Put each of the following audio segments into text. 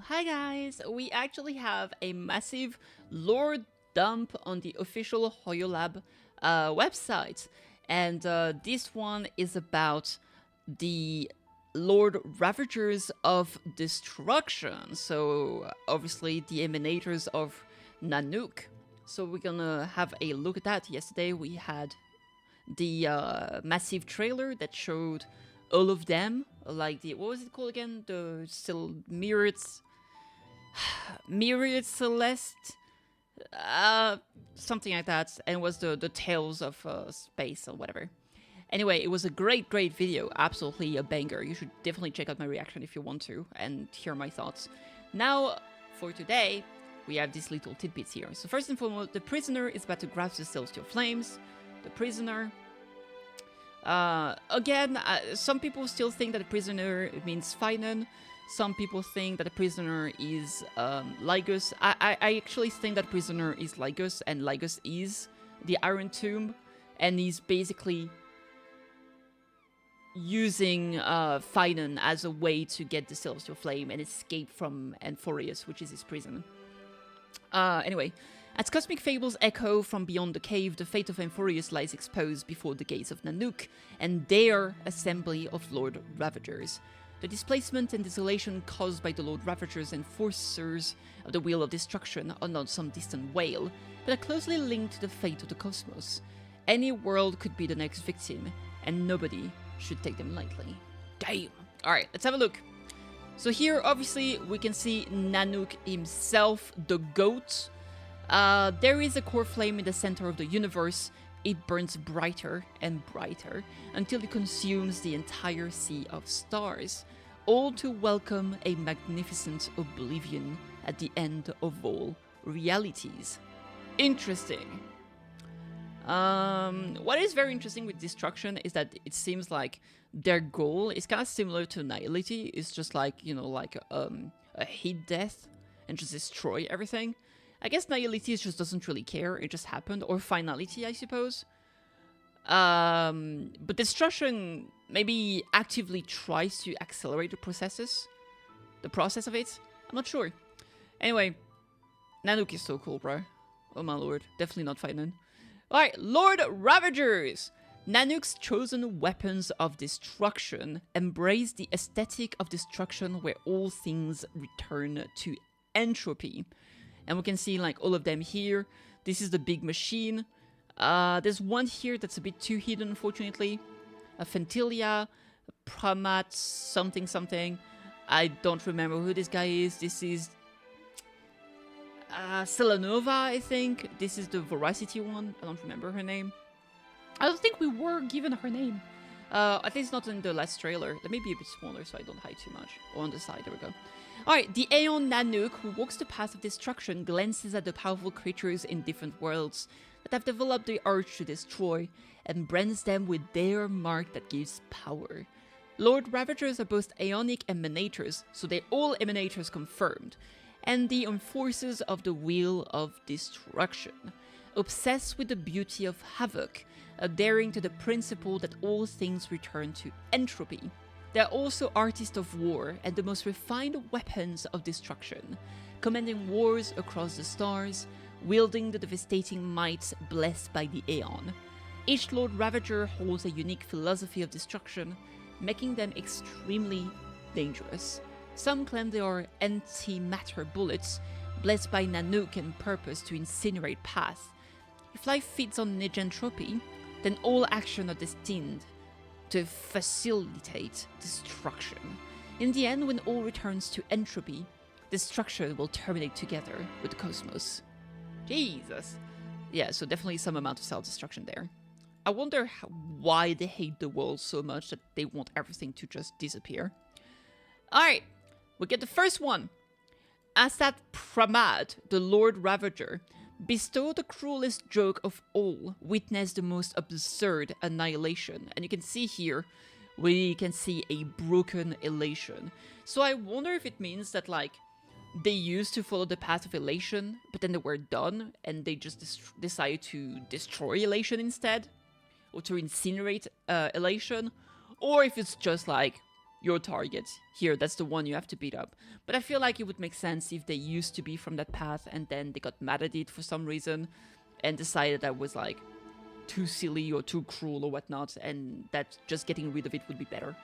Hi guys! We actually have a massive lore dump on the official HoYoLab website, and this one is about the Lord Ravagers of Destruction, so obviously the emanators of Nanook. So we're gonna have a look at that. Yesterday we had the massive trailer that showed all of them, like the, what was it called again? The still mirrored Celeste, something like that, and it was the tales of space or whatever. Anyway, it was a great video, absolutely a banger. You should definitely check out my reaction if you want to and hear my thoughts. Now, for today, we have these little tidbits here. So first and foremost, the prisoner is about to grasp the celestial flames. The prisoner. Again, some people still think that the prisoner means Finan. Some people think that the prisoner is Lygus. I actually think that prisoner is Lygus, and Lygus is the Iron Tomb, and he's basically using Finan as a way to get the Celestial Flame and escape from Amphorius, which is his prison. Anyway, as cosmic fables echo from beyond the cave, the fate of Amphorius lies exposed before the gates of Nanook and their assembly of Lord Ravagers. The displacement and desolation caused by the Lord Ravagers, enforcers of the Wheel of Destruction, are not some distant wail, but are closely linked to the fate of the cosmos. Any world could be the next victim, and nobody should take them lightly. Damn! Alright, let's have a look. So here, obviously, we can see Nanook himself, the goat. There is a core flame in the center of the universe. It burns brighter and brighter until it consumes the entire sea of stars, all to welcome a magnificent oblivion at the end of all realities. Interesting. What is very interesting with Destruction is that it seems like their goal is kind of similar to Nihility. It's just like, you know, like a heat death and just destroy everything. I guess Nihility just doesn't really care, it just happened, or Finality, I suppose. But Destruction maybe actively tries to accelerate the process of it. I'm not sure. Anyway, Nanook is so cool, bro. Oh my lord, definitely not Finan. Alright, Lord Ravagers! Nanook's chosen weapons of destruction embrace the aesthetic of destruction where all things return to entropy. And we can see like all of them here. This is the big machine. There's one here that's a bit too hidden, unfortunately. A Fentilia, a Pramat, something. I don't remember who this guy is. This is Selenova, I think. This is the Voracity one. I don't remember her name. I don't think we were given her name. At least not in the last trailer. Let me be a bit smaller so I don't hide too much. Or on the side, there we go. Alright, the Aeon Nanook, who walks the path of destruction, glances at the powerful creatures in different worlds that have developed the urge to destroy, and brands them with their mark that gives power. Lord Ravagers are both Aeonic emanators, so they're all emanators confirmed, and the enforcers of the Wheel of Destruction, obsessed with the beauty of havoc, adhering to the principle that all things return to entropy. They are also artists of war and the most refined weapons of destruction, commanding wars across the stars, wielding the devastating might blessed by the Aeon. Each Lord Ravager holds a unique philosophy of destruction, making them extremely dangerous. Some claim they are antimatter bullets, blessed by Nanook and purpose to incinerate paths. If life feeds on negentropy, then all action are destined to facilitate destruction. In the end, when all returns to entropy, destruction will terminate together with the cosmos. Jesus. Yeah, so definitely some amount of self-destruction there. I wonder why they hate the world so much that they want everything to just disappear. Alright, we get the first one. Asat Pramad, the Lord Ravager, bestow the cruelest joke of all, witness the most absurd annihilation. And you can see here, we can see a broken elation. So I wonder if it means that, like, they used to follow the path of elation, but then they were done, and they just decided to destroy elation instead, or to incinerate elation, or if it's just like, your target. Here, that's the one you have to beat up. But I feel like it would make sense if they used to be from that path and then they got mad at it for some reason and decided that was like too silly or too cruel or whatnot, and that just getting rid of it would be better.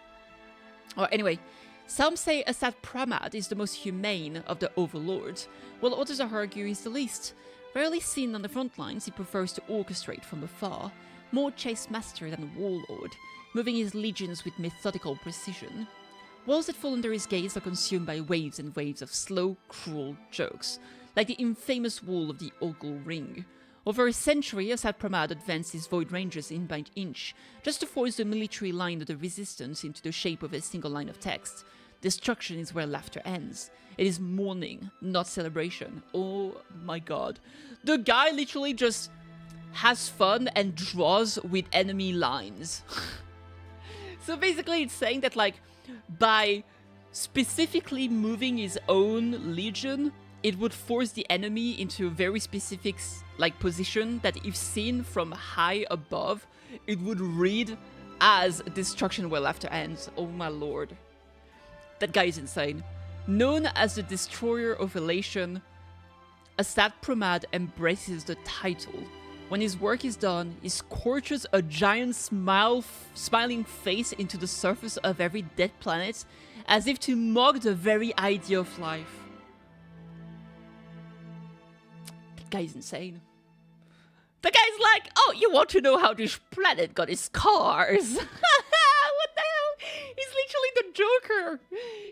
Or anyway, some say Assad Pramad is the most humane of the overlords, while others argue he's the least. Rarely seen on the front lines, he prefers to orchestrate from afar, more chase master than warlord, moving his legions with methodical precision. Walls that fall under his gaze are consumed by waves and waves of slow, cruel jokes, like the infamous wall of the Ogle Ring. Over a century, Assad Pramad advanced his Void Rangers inch by inch, just to force the military line of the resistance into the shape of a single line of text. Destruction is where laughter ends. It is mourning, not celebration. Oh my god. The guy literally just has fun and draws with enemy lines. So basically it's saying that, like, by specifically moving his own legion, it would force the enemy into a very specific, like, position that if seen from high above, it would read as destruction where laughter ends. Oh my lord. That guy is insane. Known as the Destroyer of Elation, Assad Pramad embraces the title. When his work is done, he scorches a giant smiling face into the surface of every dead planet, as if to mock the very idea of life. That guy's insane. The guy's like, oh, you want to know how this planet got its scars? What the hell? He's literally the Joker.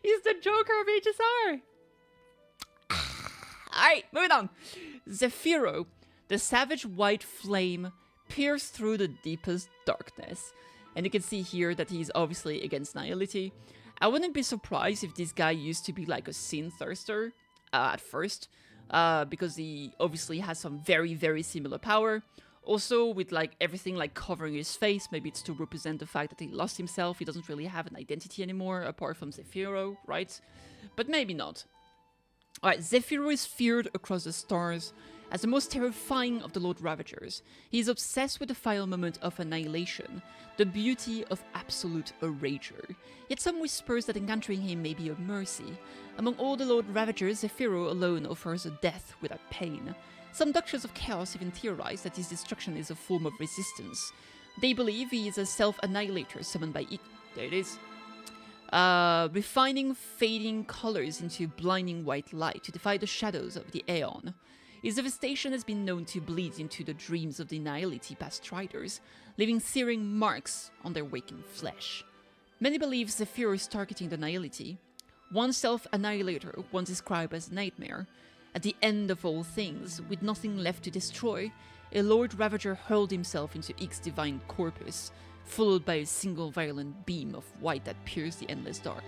He's the Joker of HSR. Alright, moving on. Zephyro, the savage white flame, pierced through the deepest darkness. And you can see here that he's obviously against Nihility. I wouldn't be surprised if this guy used to be like a sin thirster at first. Because he obviously has some very, very similar power. Also, with like everything like covering his face, maybe it's to represent the fact that he lost himself. He doesn't really have an identity anymore, apart from Zephyro, right? But maybe not. Alright, Zephyro is feared across the stars as the most terrifying of the Lord Ravagers. He is obsessed with the final moment of annihilation, the beauty of absolute erasure. Yet some whispers that encountering him may be a mercy. Among all the Lord Ravagers, Zephyro alone offers a death without pain. Some Doctors of Chaos even theorize that his destruction is a form of resistance. They believe he is a self-annihilator summoned by there it is. Refining fading colors into blinding white light to defy the shadows of the Aeon. His devastation has been known to bleed into the dreams of the Nihility past striders, leaving searing marks on their waking flesh. Many believe Zephyro is targeting the Nihility. One self-annihilator, once described as a nightmare. At the end of all things, with nothing left to destroy, a Lord Ravager hurled himself into Ix's divine corpus, followed by a single violent beam of white that pierced the endless dark.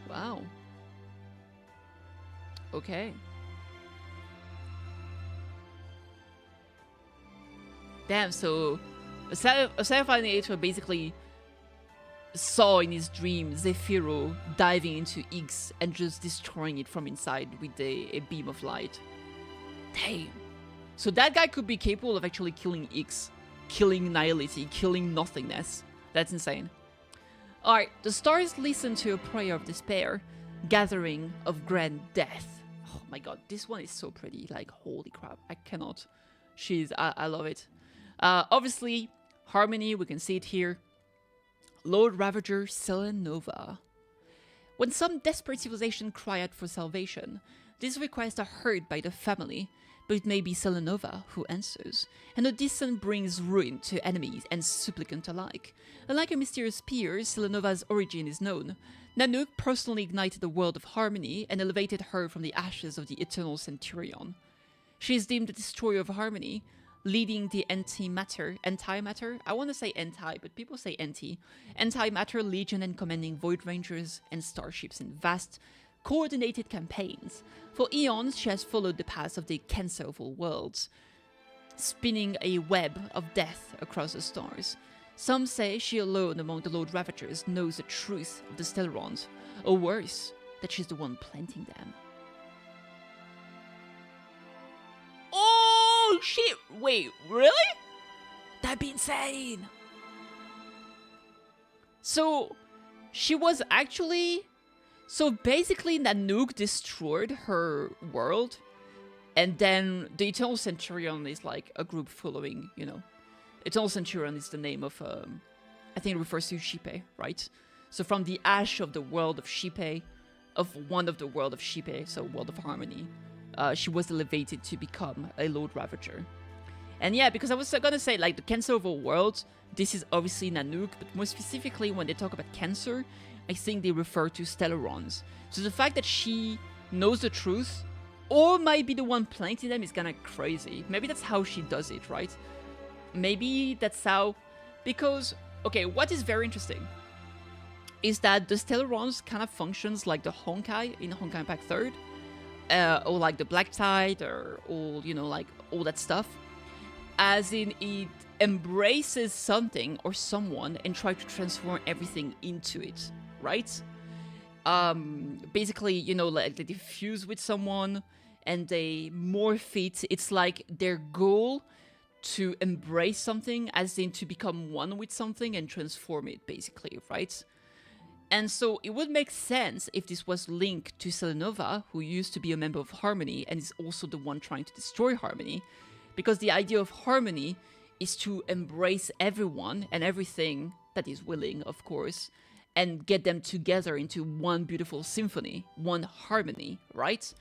Wow. Okay. Damn, so a self-annihilator basically saw in his dream Zephyro diving into Ix and just destroying it from inside with a beam of light. Damn. So that guy could be capable of actually killing Ix, killing Nihility, killing nothingness. That's insane. Alright, the stars listen to a prayer of despair, gathering of grand death. Oh my god, this one is so pretty. Like, holy crap, I cannot. I love it. Obviously, Harmony, we can see it here. Lord Ravager Selenova. When some desperate civilization cry out for salvation, this requests are heard by the family, but it may be Selenova who answers, and the descent brings ruin to enemies and supplicant alike. Unlike her mysterious peers, Selenova's origin is known. Nanook personally ignited the world of Harmony and elevated her from the ashes of the Eternal Centurion. She is deemed the destroyer of Harmony, leading the antimatter, I want to say anti, but people say antimatter legion and commanding Void Rangers and starships in vast, coordinated campaigns. For eons, she has followed the path of the Cancer of all worlds, spinning a web of death across the stars. Some say she alone among the Lord Ravagers knows the truth of the Stellarons, or worse, that she's the one planting them. Oh shit! Wait, really? That'd be insane! So, She was actually... So basically Nanook destroyed her world, and then the Eternal Centurion is like a group following, you know. Eternal Centurion is the name of, I think it refers to Shipe, right? So from the ash of the world of Shipe, of one of the world of Shipe, so World of Harmony, she was elevated to become a Lord Ravager. And yeah, because I was gonna say, like, the Cancer of all worlds, this is obviously Nanook, but more specifically when they talk about Cancer, I think they refer to Stellarons. So the fact that she knows the truth, or might be the one planting them, is kinda crazy. Maybe that's how she does it, right? Maybe that's how... Because, okay, what is very interesting is that the Stellarons kind of functions like the Honkai in Honkai Impact 3rd, or like the Black Tide, or all, you know, like all that stuff. As in, it embraces something or someone and tries to transform everything into it, right? Basically, you know, like they fuse with someone and they morph it. It's like their goal to embrace something, as in to become one with something and transform it, basically, right? And so it would make sense if this was linked to Selenova, who used to be a member of Harmony and is also the one trying to destroy Harmony. Because the idea of Harmony is to embrace everyone and everything that is willing, of course, and get them together into one beautiful symphony, one harmony, right?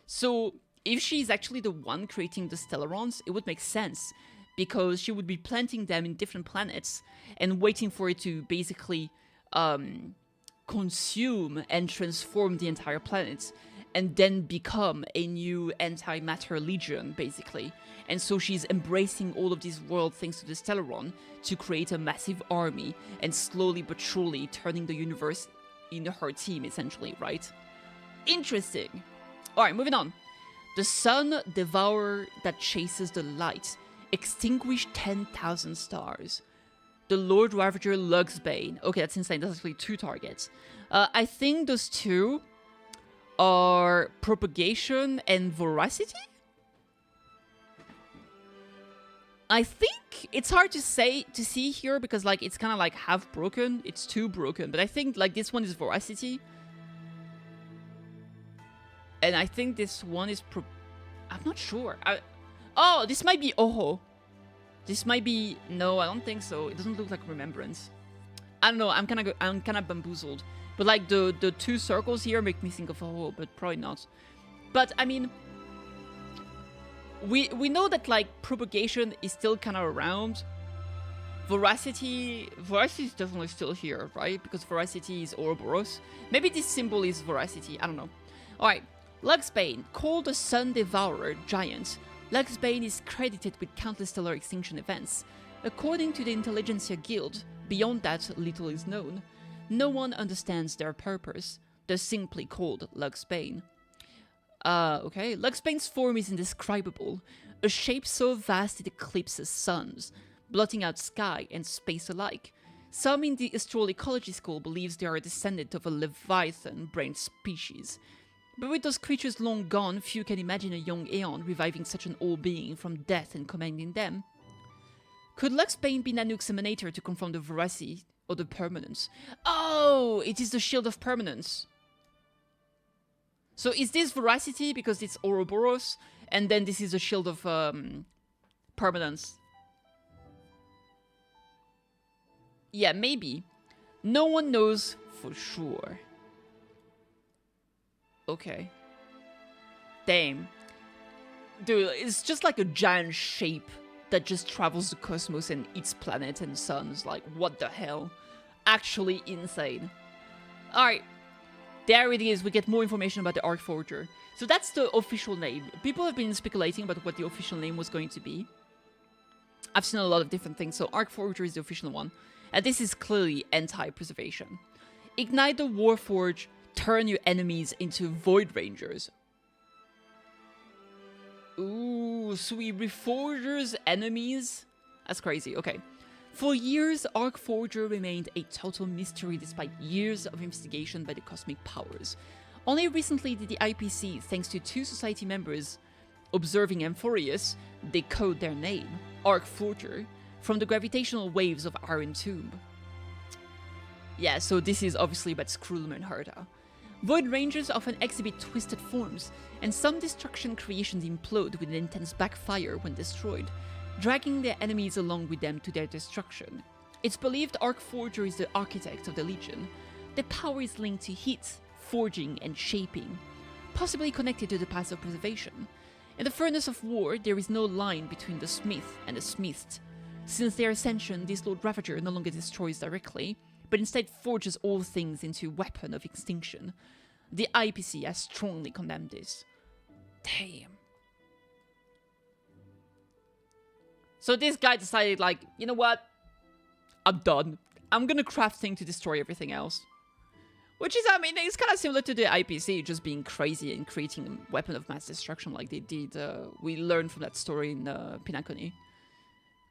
So if she's actually the one creating the Stellarons, it would make sense, because she would be planting them in different planets and waiting for it to basically consume and transform the entire planet, and then become a new antimatter legion, basically. And so she's embracing all of these world thanks to the Stellaron to create a massive army, and slowly but surely turning the universe in her team, essentially, right? Interesting. Alright, moving on. The sun devourer that chases the light extinguished 10,000 stars. The Lord Ravager Luxbane. Okay, that's insane. That's actually 2 targets. I think those 2 are propagation and voracity? I think it's hard to see here, because like it's kind of like half broken. It's too broken, but I think like this one is voracity, and I think this one is I'm not sure. Oh, this might be Oho. This might be... No, I don't think so. It doesn't look like Remembrance. I don't know. I'm kind of bamboozled. But like the 2 circles here make me think of Oho, but probably not. But I mean, we know that like propagation is still kind of around. Voracity is definitely still here, right? Because voracity is Ouroboros. Maybe this symbol is voracity. I don't know. All right, Luxbane, called the Sun Devourer Giant. Luxbane is credited with countless stellar extinction events. According to the Intelligentsia Guild, beyond that little is known. No one understands their purpose. They're simply called Luxbane. Okay. Luxbane's form is indescribable. A shape so vast it eclipses suns, blotting out sky and space alike. Some in the Astral Ecology School believes they are a descendant of a leviathan-brained species. But with those creatures long gone, few can imagine a young Aeon reviving such an old being from death and commanding them. Could Luxbane be Nanook's emanator to confirm the veracity or the permanence? Oh, it is the shield of permanence. So is this veracity because it's Ouroboros, and then this is a shield of permanence? Yeah, maybe. No one knows for sure. Okay. Damn. Dude, it's just like a giant shape that just travels the cosmos and eats planets and suns. Like, what the hell? Actually insane. Alright. There it is. We get more information about the Arcforger. So that's the official name. People have been speculating about what the official name was going to be. I've seen a lot of different things. So Arcforger is the official one. And this is clearly anti-preservation. Ignite the Warforge. Turn your enemies into Void Rangers. Ooh, so we reforgers enemies? That's crazy, okay. For years, Arcforger remained a total mystery despite years of investigation by the cosmic powers. Only recently did the IPC, thanks to 2 society members observing Amphorius, decode their name, Arcforger, from the gravitational waves of Iron Tomb. Yeah, so this is obviously about Skrullum and Herta. Void Rangers often exhibit twisted forms, and some destruction creations implode with an intense backfire when destroyed, dragging their enemies along with them to their destruction. It's believed Arcforger is the architect of the Legion. Their power is linked to heat, forging, and shaping, possibly connected to the path of preservation. In the Furnace of War, there is no line between the Smith and the Smithed. Since their ascension, this Lord Ravager no longer destroys directly, but instead forges all things into a weapon of extinction. The IPC has strongly condemned this. Damn. So this guy decided, like, you know what? I'm done. I'm gonna craft things to destroy everything else. Which is, I mean, it's kind of similar to the IPC, just being crazy and creating a weapon of mass destruction like they did. We learned from that story in Pinakoni.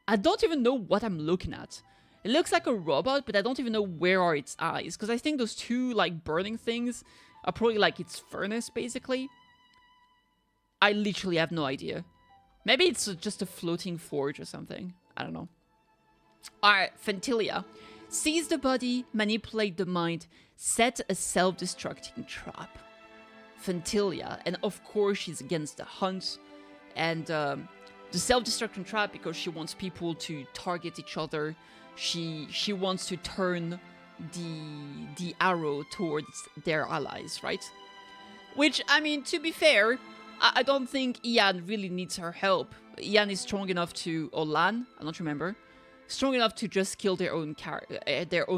I don't even know what I'm looking at. It looks like a robot, but I don't even know where are its eyes. Because I think those two, like, burning things are probably like its furnace, basically. I literally have no idea. Maybe it's just a floating forge or something. I don't know. Alright, Fentilia. Seize the body, manipulate the mind, set a self-destructing trap. Fentilia. And of course she's against the hunt. And the self-destruction trap because she wants people to target each other. She wants to turn the arrow towards their allies, right? Which, I mean, to be fair, I don't think Ian really needs her help. Ian is strong enough to, or Lan, I don't remember, strong enough to just kill their own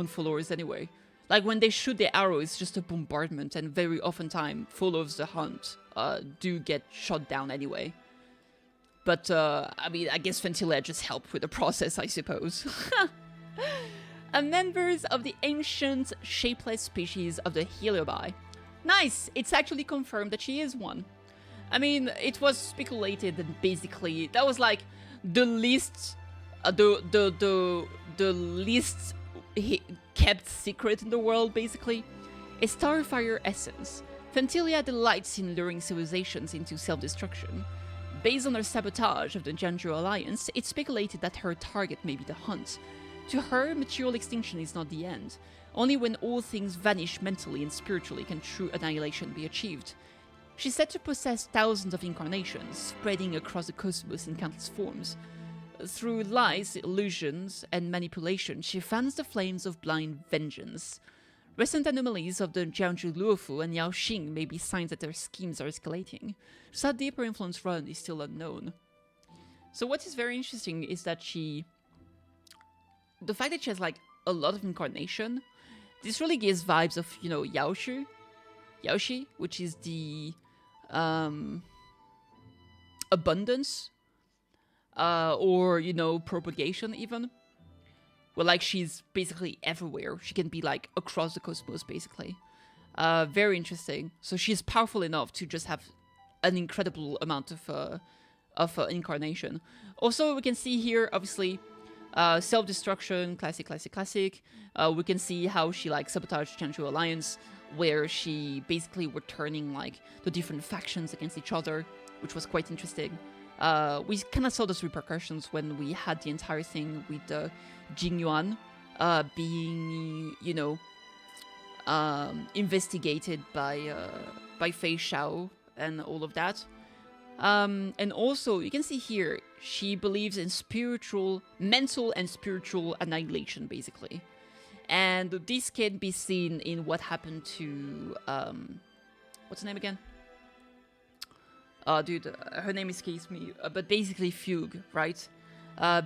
followers anyway. Like when they shoot the arrow, it's just a bombardment, and very often time followers the hunt do get shot down anyway. But I mean, I guess Fentilia just helped with the process, I suppose. Members of the ancient shapeless species of the Heliobi. Nice! It's actually confirmed that she is one. I mean, it was speculated that basically that was like the least, the least kept secret in the world, basically. A Starfire essence. Fentilia delights in luring civilizations into self-destruction. Based on her sabotage of the Jianzhou Alliance, it's speculated that her target may be the Hunt. To her, material extinction is not the end. Only when all things vanish mentally and spiritually can true annihilation be achieved. She's said to possess thousands of incarnations, spreading across the cosmos in countless forms. Through lies, illusions, and manipulation, she fans the flames of blind vengeance. Recent anomalies of the Jiangzhou Luofu and Yao Xing may be signs that their schemes are escalating. Just how deep her influence run is still unknown. So what is very interesting is that the fact that she has like a lot of incarnation, this really gives vibes of, you know, Yaoshi, which is the abundance, or, you know, propagation even. Well, like she's basically everywhere. She can be like across the cosmos, basically. Very interesting. So she's powerful enough to just have an incredible amount of incarnation. Also, we can see here, obviously, self-destruction, classic. We can see how she like sabotaged Jianzhou Alliance, where she basically were turning like the different factions against each other, which was quite interesting. We kind of saw those repercussions when we had the entire thing with Jing Yuan being, you know, investigated by Fei Xiao and all of that. And also, you can see here, she believes in mental and spiritual annihilation, basically. And this can be seen in what happened to, what's her name again? Dude, her name escapes me, but basically Fugue, right?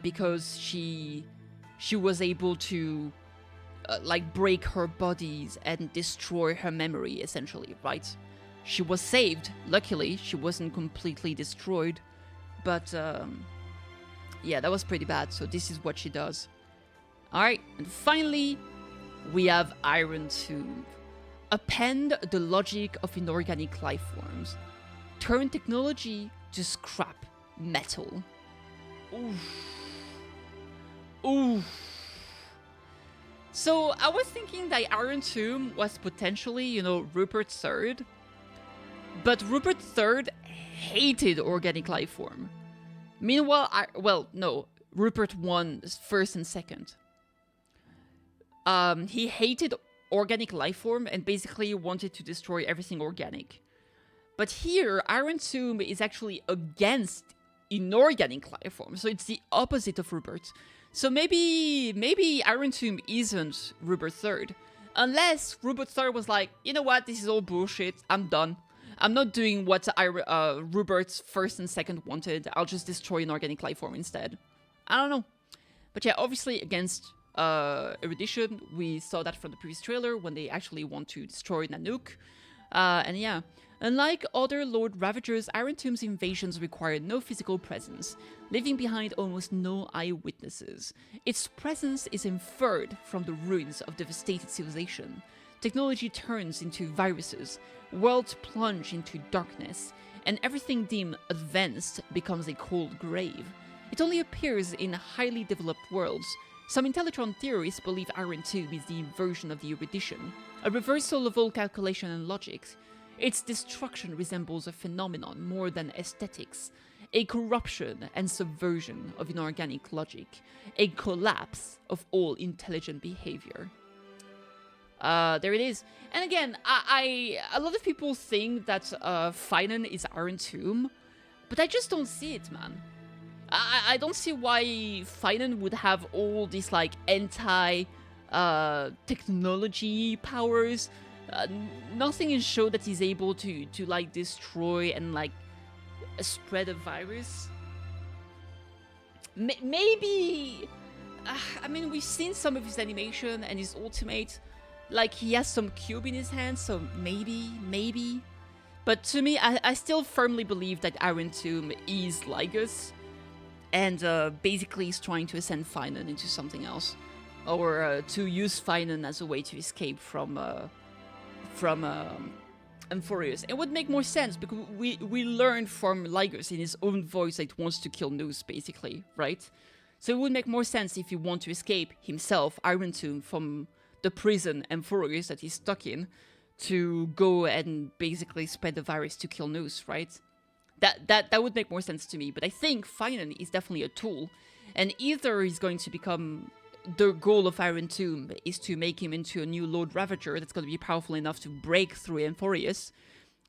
Because she was able to, like, break her bodies and destroy her memory, essentially, right? She was saved. Luckily, she wasn't completely destroyed. But, yeah, that was pretty bad. So this is what she does. Alright, and finally, we have Iron Tomb. Append the logic of inorganic life forms. Turn technology to scrap metal. Oof. Oof. So, I was thinking that Iron Tomb was potentially, you know, Rupert III. But Rupert III hated organic life form. Meanwhile, Rupert won first and second. he hated organic life form and basically wanted to destroy everything organic. But here, Iron Tomb is actually against inorganic life form, so it's the opposite of Rupert. So maybe Iron Tomb isn't Rupert Third, unless Rupert Third was like, you know what, this is all bullshit, I'm done. I'm not doing what Rupert's first and second wanted, I'll just destroy inorganic life form instead. I don't know. But yeah, obviously against Erudition, we saw that from the previous trailer when they actually want to destroy Nanook. And yeah, unlike other Lord Ravagers, Iron Tomb's invasions required no physical presence, leaving behind almost no eyewitnesses. Its presence is inferred from the ruins of devastated civilization. Technology turns into viruses, worlds plunge into darkness, and everything deemed advanced becomes a cold grave. It only appears in highly developed worlds. Some Intellitron theorists believe Iron Tomb is the inversion of the Erudition, a reversal of all calculation and logic. Its destruction resembles a phenomenon more than aesthetics, a corruption and subversion of inorganic logic, a collapse of all intelligent behavior. There it is. And again, a lot of people think that Finan is Iron Tomb, but I just don't see it, man. I don't see why Finan would have all these like anti-technology powers. Nothing is shown that he's able to like destroy and like spread a virus. Maybe, I mean, we've seen some of his animation and his ultimate. Like, he has some cube in his hand, so maybe. But to me, I still firmly believe that Iron Tomb is Lygus, and basically is trying to ascend Finan into something else, or to use Finan as a way to escape from Amphorius. It would make more sense because we learned from Lygus in his own voice that he wants to kill Nous, basically, right? So it would make more sense if he wants to escape himself, Iron Tomb, from the prison Amphorius that he's stuck in, to go and basically spread the virus to kill Nous, right? That would make more sense to me, but I think Finan is definitely a tool, and either he's going to become... The goal of Iron Tomb is to make him into a new Lord Ravager that's going to be powerful enough to break through Amphorius.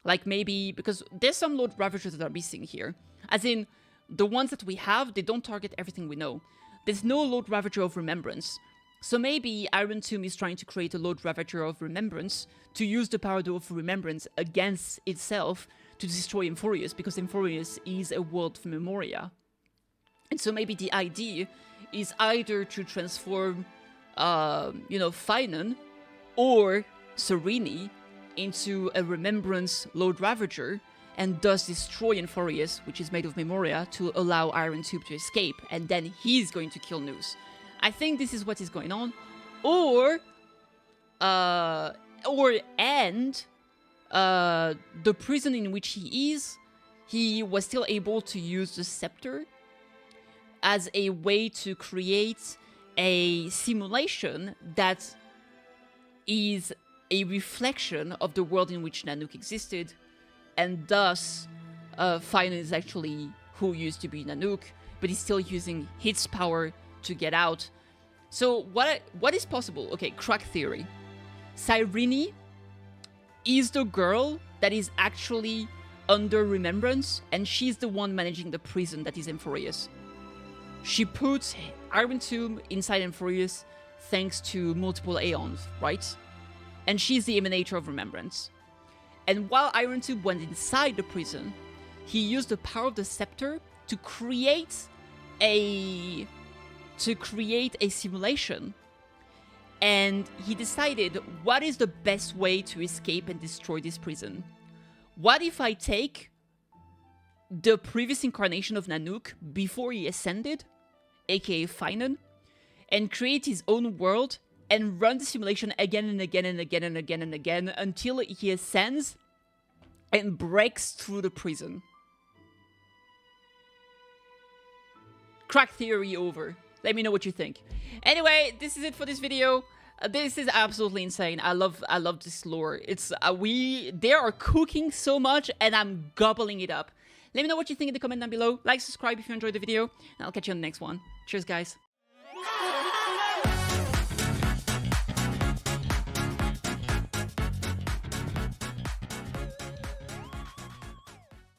Like maybe... Because there's some Lord Ravagers that are missing here. As in, the ones that we have, they don't target everything we know. There's no Lord Ravager of Remembrance. So maybe Iron Tomb is trying to create a Lord Ravager of Remembrance to use the power of Remembrance against itself to destroy Amphorius, because Amphorius is a world of Memoria. And so maybe the idea is either to transform, Finan or Sereni into a Remembrance Lord Ravager, and thus destroy Amphorius, which is made of Memoria, to allow Iron Tomb to escape, and then he's going to kill Nous. I think this is what is going on. Or the prison in which he was still able to use the scepter as a way to create a simulation that is a reflection of the world in which Nanook existed, and thus Finan is actually who used to be Nanook, but he's still using his power to get out. So what is possible? Okay, crack theory. Cyrene is the girl that is actually under Remembrance, and she's the one managing the prison that is Amphorius. She puts Iron Tomb inside Amphorius thanks to multiple aeons, right? And she's the emanator of Remembrance. And while Iron Tomb went inside the prison, he used the power of the scepter to create a simulation. And he decided, what is the best way to escape and destroy this prison? What if I take the previous incarnation of Nanook before he ascended, aka Finan, and create his own world and run the simulation again and again and again and again and again until he ascends and breaks through the prison. Crack theory over. Let me know what you think. Anyway, this is it for this video. This is absolutely insane. I love this lore. It's they are cooking so much, and I'm gobbling it up. Let me know what you think in the comment down below. Like, subscribe if you enjoyed the video, and I'll catch you on the next one. Cheers, guys.